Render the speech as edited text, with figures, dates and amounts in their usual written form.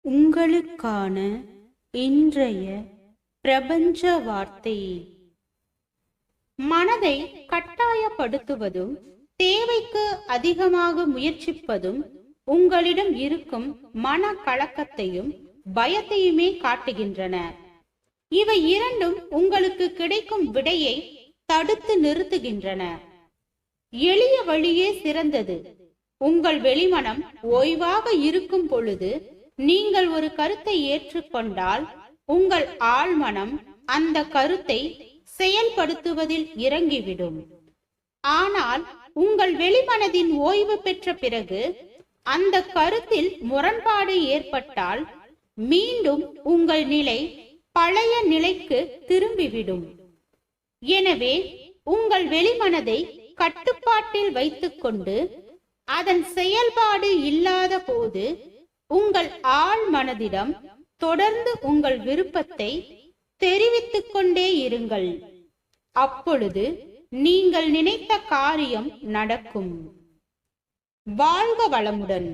உங்களுக்கான இன்றைய பிரபஞ்ச வார்த்தை. மனதை கட்டாயப்படுத்துவதும் தேவைக்கு அதிகமாக முயற்சிப்பதும் உங்களிடம் இருக்கும் மன கலக்கத்தையும் பயத்தையுமே காட்டுகின்றன. இவை இரண்டும் உங்களுக்கு கிடைக்கும் விடையை தடுத்து நிறுத்துகின்றன. எளிய வழியே சிறந்தது. உங்கள் வெளிமனம் ஓய்வாக இருக்கும் பொழுது நீங்கள் ஒரு கருத்தை ஏற்றுக்கொண்டால் உங்கள் ஆழ்மனம் அந்த கருத்தை செயல்படுத்துவதில் இறங்கிவிடும். ஆனால் உங்கள் வெளிமனதின் ஓய்வு பெற்ற பிறகு அந்த கருத்தில் முரண்பாடு ஏற்பட்டால் மீண்டும் உங்கள் நிலை பழைய நிலைக்கு திரும்பிவிடும். எனவே உங்கள் வெளிமனதை கட்டுப்பாட்டில் வைத்துக்கொண்டு அதன் செயல்பாடு இல்லாத போது உங்கள் ஆழ் மனதிடம் தொடர்ந்து உங்கள் விருப்பத்தை தெரிவித்துக் கொண்டே இருங்கள். அப்பொழுது நீங்கள் நினைத்த காரியம் நடக்கும். வாழ்க வளமுடன்.